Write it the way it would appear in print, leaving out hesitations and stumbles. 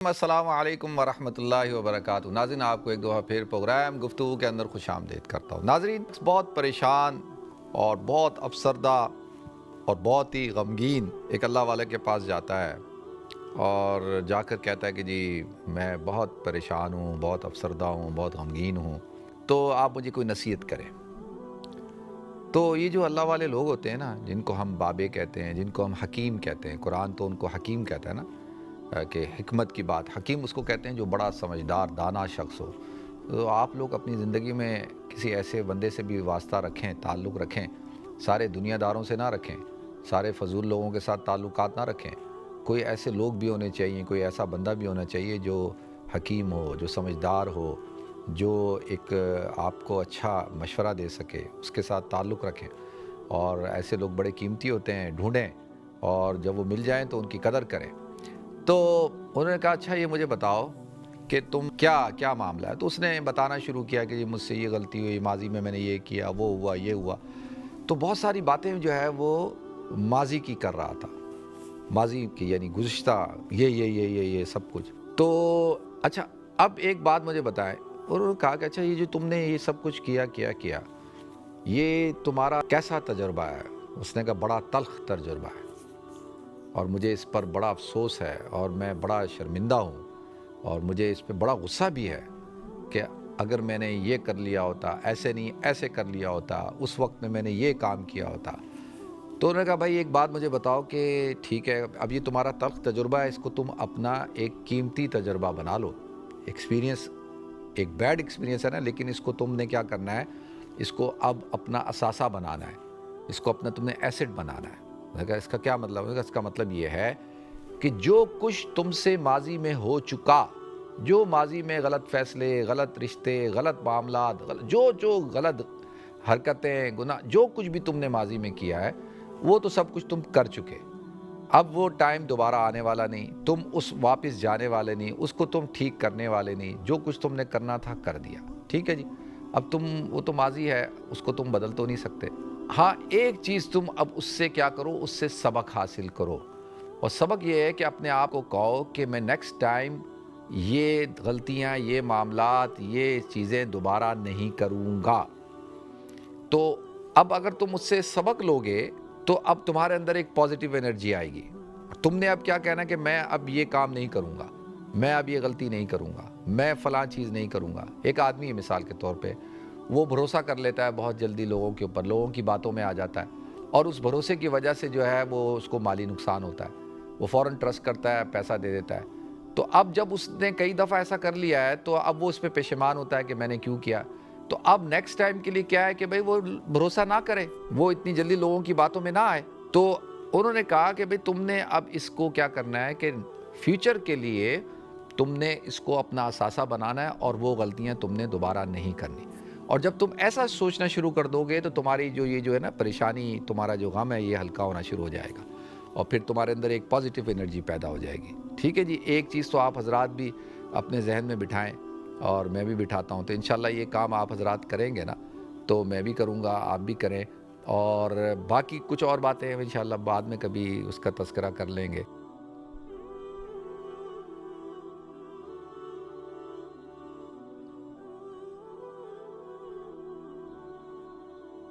السلام علیکم ورحمۃ اللہ وبرکاتہ۔ ناظرین، آپ کو ایک دفعہ پھر پروگرام گفتگو کے اندر خوش آمدید کرتا ہوں۔ ناظرین، بہت پریشان اور بہت افسردہ اور بہت ہی غمگین ایک اللہ والے کے پاس جاتا ہے اور جا کر کہتا ہے کہ جی میں بہت پریشان ہوں، بہت افسردہ ہوں، بہت غمگین ہوں، تو آپ مجھے کوئی نصیحت کریں۔ تو یہ جو اللہ والے لوگ ہوتے ہیں نا، جن کو ہم بابے کہتے ہیں، جن کو ہم حکیم کہتے ہیں، قرآن تو ان کو حکیم کہتا ہے نا، کہ حکمت کی بات، حکیم اس کو کہتے ہیں جو بڑا سمجھدار دانا شخص ہو۔ تو آپ لوگ اپنی زندگی میں کسی ایسے بندے سے بھی واسطہ رکھیں، تعلق رکھیں، سارے دنیا داروں سے نہ رکھیں، سارے فضول لوگوں کے ساتھ تعلقات نہ رکھیں۔ کوئی ایسے لوگ بھی ہونے چاہیے، کوئی ایسا بندہ بھی ہونا چاہیے جو حکیم ہو، جو سمجھدار ہو، جو ایک آپ کو اچھا مشورہ دے سکے، اس کے ساتھ تعلق رکھیں۔ اور ایسے لوگ بڑے قیمتی ہوتے ہیں، ڈھونڈیں اور جب وہ مل جائیں تو ان کی قدر کریں۔ تو انہوں نے کہا اچھا یہ مجھے بتاؤ کہ تم کیا معاملہ ہے۔ تو اس نے بتانا شروع کیا کہ مجھ سے یہ غلطی ہوئی، ماضی میں میں نے یہ کیا، وہ ہوا، یہ ہوا۔ تو بہت ساری باتیں جو ہے وہ ماضی کی کر رہا تھا، ماضی کی یعنی گزشتہ، یہ سب کچھ۔ تو اچھا اب ایک بات مجھے بتائیں۔ اور انہوں نے کہا کہ اچھا یہ جو تم نے یہ سب کچھ کیا یہ تمہارا کیسا تجربہ ہے؟ اس نے کہا بڑا تلخ تجربہ ہے اور مجھے اس پر بڑا افسوس ہے اور میں بڑا شرمندہ ہوں اور مجھے اس پہ بڑا غصہ بھی ہے کہ اگر میں نے یہ کر لیا ہوتا، ایسے نہیں ایسے کر لیا ہوتا، اس وقت میں نے یہ کام کیا ہوتا۔ تو انہوں نے کہا بھائی ایک بات مجھے بتاؤ کہ ٹھیک ہے اب یہ تمہارا تلخ تجربہ ہے، اس کو تم اپنا ایک قیمتی تجربہ بنا لو، ایکسپیرینس، ایک بیڈ ایکسپیرینس ہے نا، لیکن اس کو تم نے کیا کرنا ہے، اس کو اب اپنا اثاثہ بنانا ہے، اس کو اپنا تم نے ایسٹ بنانا ہے۔ میں نے کہا اس کا کیا مطلب ہے؟ اس کا مطلب یہ ہے کہ جو کچھ تم سے ماضی میں ہو چکا، جو ماضی میں غلط فیصلے، غلط رشتے، غلط معاملات، جو غلط حرکتیں، گناہ، جو کچھ بھی تم نے ماضی میں کیا ہے وہ تو سب کچھ تم کر چکے۔ اب وہ ٹائم دوبارہ آنے والا نہیں، تم اس واپس جانے والے نہیں، اس کو تم ٹھیک کرنے والے نہیں، جو کچھ تم نے کرنا تھا کر دیا، ٹھیک ہے جی۔ اب وہ تو ماضی ہے، اس کو تم بدل تو نہیں سکتے۔ ہاں ایک چیز تم اب اس سے کیا کرو، اس سے سبق حاصل کرو، اور سبق یہ ہے کہ اپنے آپ کو کہو کہ میں نیکسٹ ٹائم یہ غلطیاں، یہ معاملات، یہ چیزیں دوبارہ نہیں کروں گا۔ تو اب اگر تم اس سے سبق لوگے تو اب تمہارے اندر ایک پازیٹیو انرجی آئے گی۔ تم نے اب کیا کہنا کہ میں اب یہ کام نہیں کروں گا، میں اب یہ غلطی نہیں کروں گا، میں فلاں چیز نہیں کروں گا۔ ایک آدمی ہے مثال کے طور پہ، وہ بھروسہ کر لیتا ہے بہت جلدی لوگوں کے اوپر، لوگوں کی باتوں میں آ جاتا ہے اور اس بھروسے کی وجہ سے جو ہے وہ اس کو مالی نقصان ہوتا ہے، وہ فوراً ٹرسٹ کرتا ہے، پیسہ دے دیتا ہے۔ تو اب جب اس نے کئی دفعہ ایسا کر لیا ہے تو اب وہ اس پہ پشیمان ہوتا ہے کہ میں نے کیوں کیا۔ تو اب نیکسٹ ٹائم کے لیے کیا ہے کہ بھئی وہ بھروسہ نہ کرے، وہ اتنی جلدی لوگوں کی باتوں میں نہ آئے۔ تو انہوں نے کہا کہ بھئی تم نے اب اس کو کیا کرنا ہے کہ فیوچر کے لیے تم نے اس کو اپنا اثاثہ بنانا ہے اور وہ غلطیاں تم نے دوبارہ نہیں کرنی۔ اور جب تم ایسا سوچنا شروع کر دو گے تو تمہاری جو ہے نا پریشانی، تمہارا جو غم ہے یہ ہلکا ہونا شروع ہو جائے گا اور پھر تمہارے اندر ایک پازیٹیو انرجی پیدا ہو جائے گی، ٹھیک ہے جی۔ ایک چیز تو آپ حضرات بھی اپنے ذہن میں بٹھائیں اور میں بھی بٹھاتا ہوں، تو انشاءاللہ یہ کام آپ حضرات کریں گے نا تو میں بھی کروں گا، آپ بھی کریں، اور باقی کچھ اور باتیں انشاءاللہ بعد میں کبھی اس کا تذکرہ کر لیں گے۔